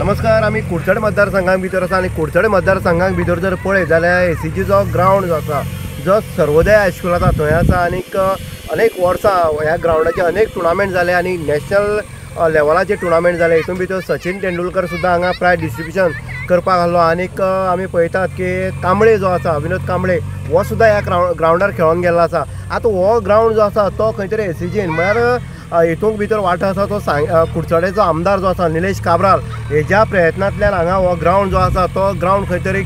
नमस्कार. आम्ही कुडचडे मतदारसंघां भितर आसा आनी कुडचडे मतदारसंघां भितर जर पळयत जाल्यार एसीजी जो ग्राउंड जो आसा जो सर्वोदय हायस्कूल आसा थंय आसा आनीक अनेक वर्सां ह्या ग्राउंडाचे अनेक टुर्नामेंट जाले आनी नॅशनल लेवलाचे टुर्नामेंट जाले. हितून भितर सचिन तेंडुलकर सुद्दां हांगा प्रायज डिस्ट्रिब्युशन करपाक आसलो. आनीक आमी पळयतात की कांबळे जो आसा विनोद कांबळे हो सुद्दां ह्या ग्राउंडार खेळोन गेल्लो आसा. आतां हो ग्राउंड जो आसा तो खंय तरी एसीजीन म्हळ्यार हितूंक भितर वांटो आसा तो कुडचडेचो आमदार जो आसा निलेश काब्राल हेज्या प्रयत्नांतल्यान हांगा हो ग्राउंड जो आसा तो ग्राउंड खंय तरी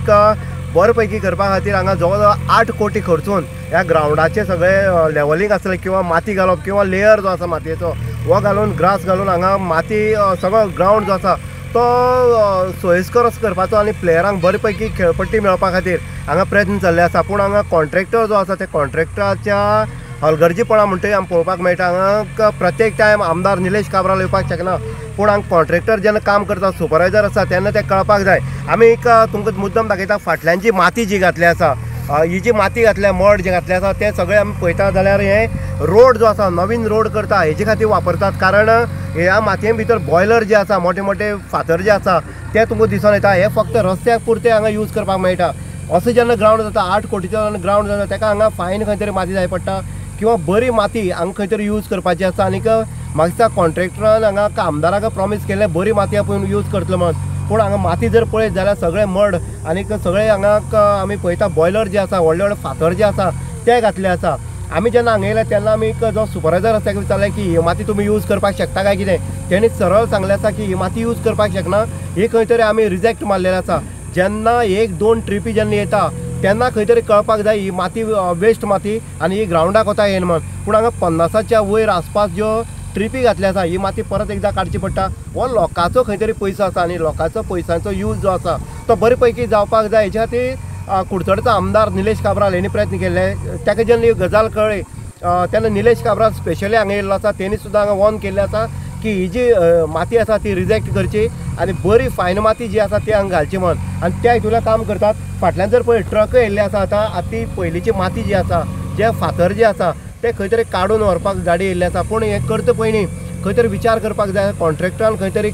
बरे पैकी करपा खातीर हांगा जवळ जवळ 8 कोटी खर्चून ह्या ग्राउंडाचे सगळे लेवलिंग आसलें किंवा माती घालप किंवा लेयर जो आसा मातयेचो हो घालून ग्रास घालून हांगा माती सगळो ग्राउंड जो आसा तो सोयीस्कर करपाचो आनी प्लेयरांक बरे पैकी खेळपट्टी मेळपा खातीर हांगा प्रयत्न चल्ले आसा. पूण हांगा कॉन्ट्रॅक्टर जो आसा त्या कॉन्ट्रॅक्टराच्या हलगर्जीपणा म्हणटरी आमकां पळोवपाक मेळटा. हांगा प्रत्येक टायम आमदार निलेश काब्राल येवपाक शकना. पूण हांगा कॉन्ट्रॅक्टर जेन्ना काम करता सुपरवायझर आसा तेन्ना तें कळपाक जाय. आमी तुमकां मुद्दम दाखयता फाटल्यानची माती जी घातली आसा ही जी माती घातल्या मड जे घातले आसा ते सगळे आमी पळयता जाल्यार हे रोड जो आसा नवीन रोड करता हेजे खातीर वापरतात. कारण ह्या मातये भितर बॉयलर जे आसा मोठे मोठे फातर जे आसा ते तुमकां दिसून येता. हे फक्त रस्त्याक पुरते हांगा यूज करपाक मेळटा. असो जेन्ना ग्राउंड जाता 8 कोटीचो ग्राउंड जाता तेका हांगा फायन खंय तरी माती जाय पडटा किंवा बरी माती हांगा खंय तरी यूज करपाची आसा. आनीक म्हाका दिसता कॉन्ट्रॅक्टरान हांगा आमदाराक प्रॉमीस केल्लें बरी माती आपूण यूज करतलो म्हणून. पूण हांगा माती जर पळयत जाल्यार सगळे मड आनीक सगळे हांगा आमी पळयता बॉयलर जे आसा व्हडले व्हडले फातर जे आसा ते घातले आसा. आमी जेन्ना हांगा येयले तेन्ना आमी जो सुपरवायझर आसा ताका विचारलें की ही माती तुमी यूज करपाक शकता काय कितें. तेणी सरळ सांगलें आसा की ही माती यूज करपाक शकना. ही खंय तरी आमी रिजेक्ट मारलेलें आसा. जेन्ना 1-2 ट्रिपी जेन्ना येता तेन्ना खंय तरी कळपाक जाय ही माती वेस्ट माती आनी ही ग्राउंडाक वता येयना म्हणून. पूण हांगा 50च्या वयर आसपास ज्यो ट्रिपी घातली आसा ही माती परत एकदां काडची पडटा. हो लोकांचो खंय तरी पयसो आसा आनी लोकांचो पयसांचो यूज जो आसा तो बरे पैकी जावपाक जाय. हेच्या खातीर कुडचडेचो आमदार निलेश काब्राल हेणी प्रयत्न केले. ताका जेन्ना ही गजाल कळ्ळी तेन्ना निलेश काब्राल स्पेशली हांगा येयल्लो आसा. तेणी सुद्दां हांगा वॉर्न केल्लें आसा की ही जी माती आसा ती रिजेक्ट करची आनी बरी फायन माती जी आसा ती हांगा घालची म्हणून. आनी त्या हितूंतल्यान काम करतात. फाटल्यान जर पळय ट्रक येयल्ले आसा आतां ती पयलींची माती जी आसा जे फातर जे आसा ते खंय तरी काडून व्हरपाक गाडी येयल्ली आसा. पूण हें करता पयलीं खंय तरी विचार करपाक जाय. कॉन्ट्रॅक्टरान खंय तरी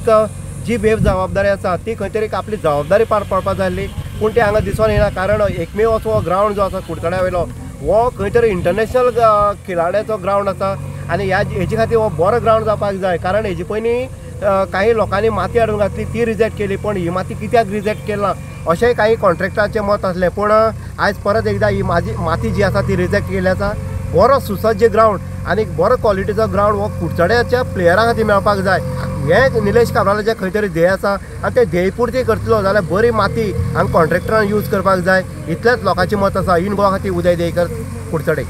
जी बेजबाबदारी आसा ती खंय तरी आपली जबाबदारी पार पडपाक जाय आसली. पूण ते हांगा दिसून येना. कारण एकमेव असो हो ग्राउंड जो आसा कुडचड्या वयलो हो खंय तरी इंटरनॅशनल खिलाड्याचो ग्राउंड आसा आनी हेजे खातीर हो बरो ग्राउंड जावपाक जाय. कारण हेजे पयलीं काही लोकांनी माती हाडून घातली ती रिजेक्ट केली. पूण ही माती कित्याक रिजेक्ट केला अशेंय काही कॉन्ट्रॅक्टराचें मत आसलें. पूण आयज परत एकदां ही माती जी आसा ती रिजेक्ट केल्ली आसा. बरो सुसज्ज ग्राउंड आनी बरो क्वॉलिटीचो ग्राउंड हो कुडचड्याच्या प्लेयरां खातीर मेळपाक जाय हें निलेश काब्रालाचें खंय तरी ध्येय आसा. आनी ते ध्येय पुर्ती करतलो जाल्यार बरी माती हांगा कॉन्ट्रॅक्टरान यूज करपाक जाय इतलेंच लोकांचें मत आसा. इन गोवा खातीर उदय देयकर कुडचडे.